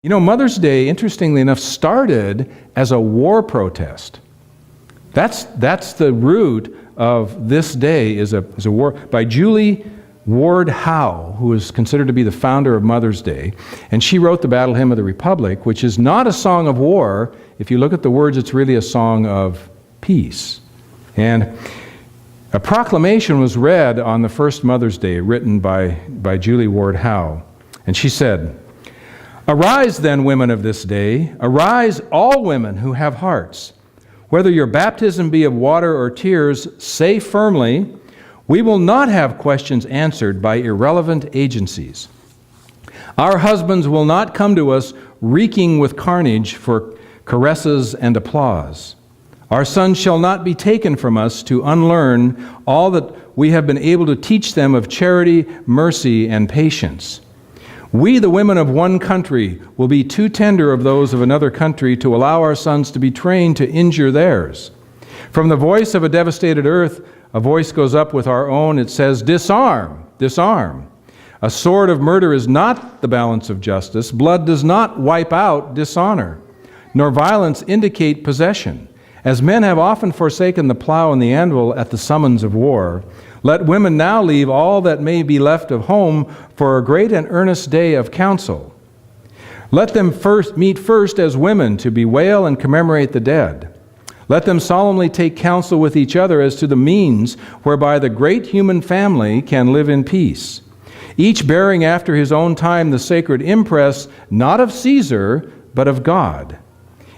You know, Mother's Day, interestingly enough, started as a war protest. That's the root of this day, is a war by Julie Ward Howe, who is considered to be the founder of Mother's Day. And she wrote the Battle Hymn of the Republic, which is not a song of war. If you look at the words, it's really a song of peace. And a proclamation was read on the first Mother's Day, written by Julie Ward Howe. And she said, "Arise then, women of this day, arise all women who have hearts. Whether your baptism be of water or tears, say firmly, we will not have questions answered by irrelevant agencies. Our husbands will not come to us reeking with carnage for caresses and applause. Our sons shall not be taken from us to unlearn all that we have been able to teach them of charity, mercy, and patience. We, the women of one country, will be too tender of those of another country to allow our sons to be trained to injure theirs. From the voice of a devastated earth, a voice goes up with our own. It says, disarm, disarm. A sword of murder is not the balance of justice. Blood does not wipe out dishonor, nor violence indicate possession. As men have often forsaken the plow and the anvil at the summons of war, let women now leave all that may be left of home for a great and earnest day of council. Let them meet first as women to bewail and commemorate the dead. Let them solemnly take counsel with each other as to the means whereby the great human family can live in peace, each bearing after his own time the sacred impress, not of Caesar, but of God.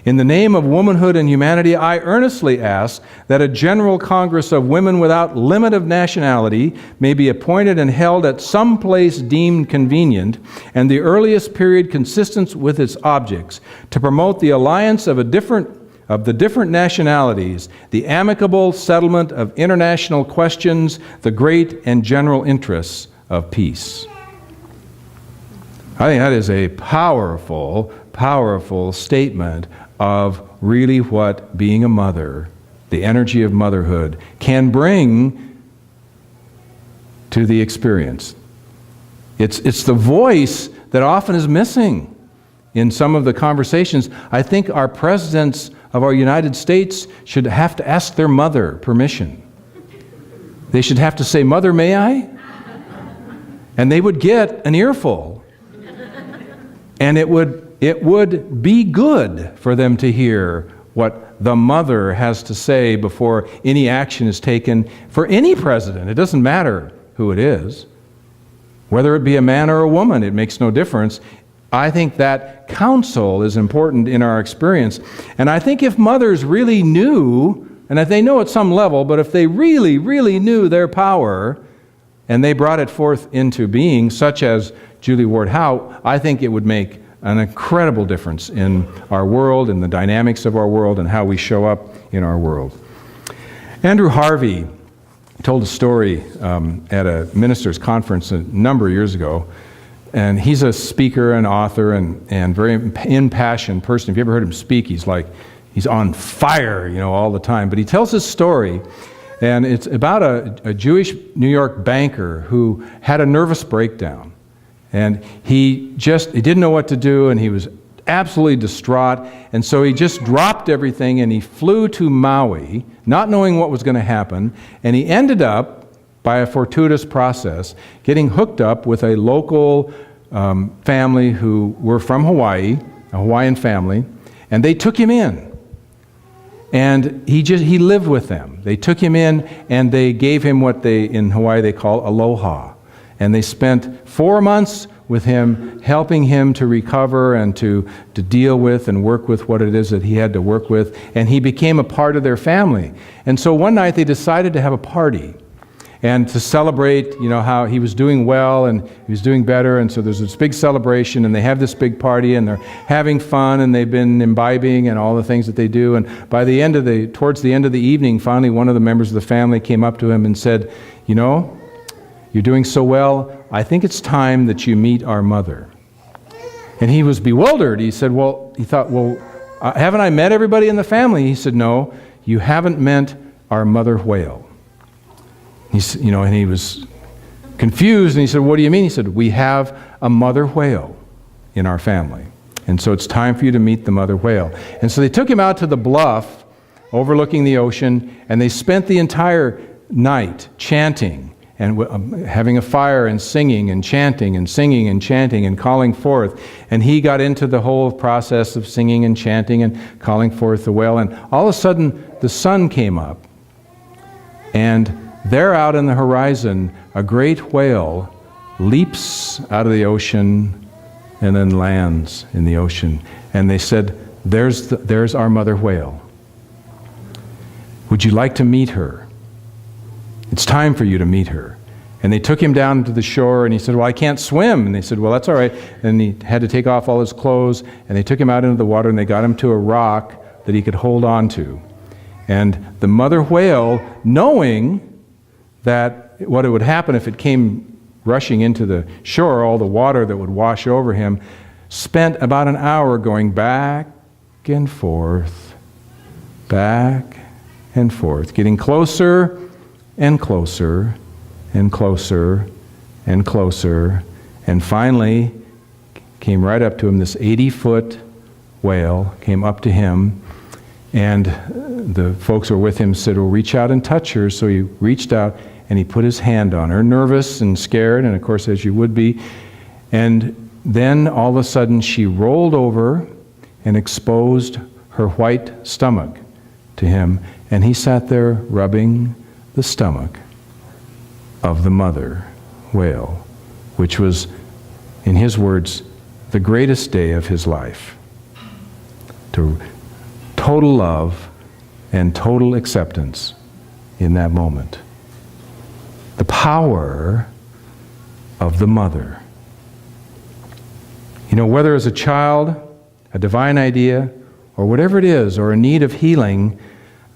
In the name of womanhood and humanity, I earnestly ask that a general Congress of women without limit of nationality may be appointed and held at some place deemed convenient, and the earliest period consistent with its objects, to promote the alliance of the different nationalities, the amicable settlement of international questions, the great and general interests of peace." I think that is a powerful, powerful statement of really what being a mother, the energy of motherhood, can bring to the experience. It's the voice that often is missing in some of the conversations. I think our presidents of our United States should have to ask their mother permission. They should have to say, "Mother, may I?" And they would get an earful. And it would be good for them to hear what the mother has to say before any action is taken for any president. It doesn't matter who it is. Whether it be a man or a woman, it makes no difference. I think that counsel is important in our experience. And I think if mothers really knew, and if they know at some level, but if they really, really knew their power and they brought it forth into being, such as Julie Ward Howe, I think it would make an incredible difference in our world, in the dynamics of our world, and how we show up in our world. Andrew Harvey told a story at a minister's conference a number of years ago, and he's a speaker and author and very impassioned person. If you ever heard him speak, he's on fire, all the time. But he tells this story, and it's about a Jewish New York banker who had a nervous breakdown. And he didn't know what to do, and he was absolutely distraught. And so he just dropped everything, and he flew to Maui, not knowing what was going to happen. And he ended up, by a fortuitous process, getting hooked up with a local family who were from Hawaii, a Hawaiian family, and they took him in. And he lived with them. They took him in, and they gave him what in Hawaii they call aloha. And they spent 4 months with him, helping him to recover and to deal with and work with what it is that he had to work with. And he became a part of their family. And so one night they decided to have a party and to celebrate, how he was doing well and he was doing better. And so there's this big celebration, and they have this big party, and they're having fun, and they've been imbibing and all the things that they do. And towards the end of the evening, finally one of the members of the family came up to him and said, "You're doing so well. I think it's time that you meet our mother." And he was bewildered. He thought, haven't I met everybody in the family? He said, "No, you haven't met our mother whale." And he was confused, and he said, "What do you mean?" He said, "We have a mother whale in our family." And so it's time for you to meet the mother whale. And so they took him out to the bluff overlooking the ocean, and they spent the entire night chanting and having a fire and singing and chanting and singing and chanting and calling forth. And he got into the whole process of singing and chanting and calling forth the whale. And all of a sudden, the sun came up. And there out in the horizon, a great whale leaps out of the ocean and then lands in the ocean. And they said, there's our mother whale. Would you like to meet her? It's time for you to meet her. And they took him down to the shore, and he said, well, I can't swim. And they said, well, that's all right. And he had to take off all his clothes, and they took him out into the water, and they got him to a rock that he could hold on to. And the mother whale, knowing that what would happen if it came rushing into the shore, all the water that would wash over him, spent about an hour going back and forth, getting closer and closer and closer and closer, and finally came right up to him. This 80-foot whale came up to him, and the folks who were with him said, well, reach out and touch her. So he reached out and he put his hand on her, nervous and scared, and of course, as you would be. And then all of a sudden she rolled over and exposed her white stomach to him, and he sat there rubbing the stomach of the mother whale, which was, in his words, the greatest day of his life. To total love and total acceptance in that moment. The power of the mother. You know, whether as a child, a divine idea, or whatever it is, or a need of healing,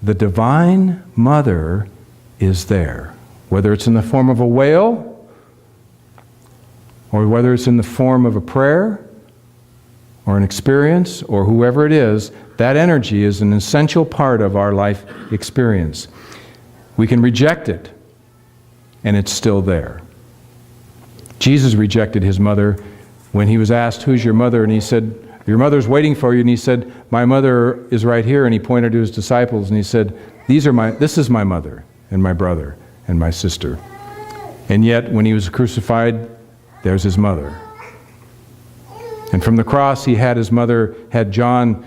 the divine mother is there. Whether it's in the form of a whale, or whether it's in the form of a prayer, or an experience, or whoever it is, that energy is an essential part of our life experience. We can reject it, and it's still there. Jesus rejected his mother when he was asked, who's your mother? And he said, your mother's waiting for you. And he said, my mother is right here. And he pointed to his disciples and he said, this is my mother and my brother and my sister. And yet, when he was crucified, there's his mother. And from the cross, he asked John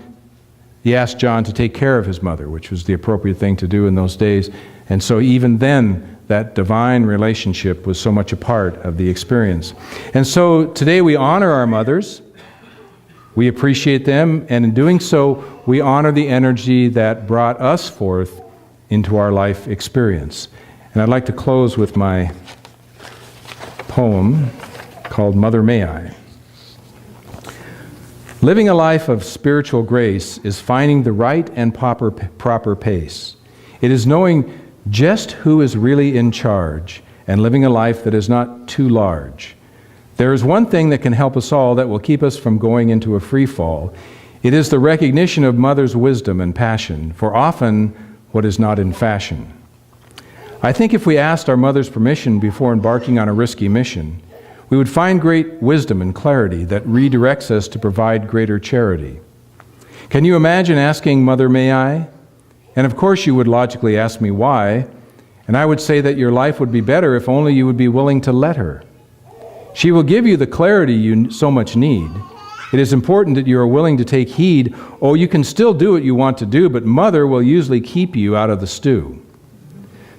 to take care of his mother, which was the appropriate thing to do in those days. And so even then, that divine relationship was so much a part of the experience. And so today we honor our mothers. We appreciate them, and in doing so, we honor the energy that brought us forth into our life experience. And I'd like to close with my poem called Mother May I. Living a life of spiritual grace is finding the right and proper pace. It is knowing just who is really in charge and living a life that is not too large. There is one thing that can help us all that will keep us from going into a free fall. It is the recognition of Mother's wisdom and passion for often what is not in fashion. I think if we asked our mother's permission before embarking on a risky mission, we would find great wisdom and clarity that redirects us to provide greater charity. Can you imagine asking, Mother, may I? And of course you would logically ask me why, and I would say that your life would be better if only you would be willing to let her. She will give you the clarity you so much need. It is important that you are willing to take heed. Oh, you can still do what you want to do, but Mother will usually keep you out of the stew.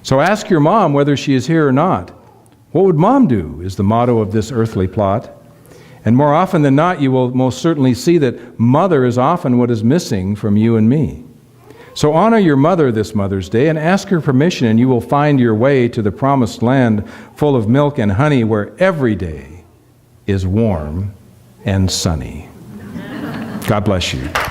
So ask your mom whether she is here or not. What would Mom do is the motto of this earthly plot. And more often than not, you will most certainly see that Mother is often what is missing from you and me. So honor your mother this Mother's Day and ask her permission, and you will find your way to the promised land full of milk and honey where every day is warm and sunny. God bless you.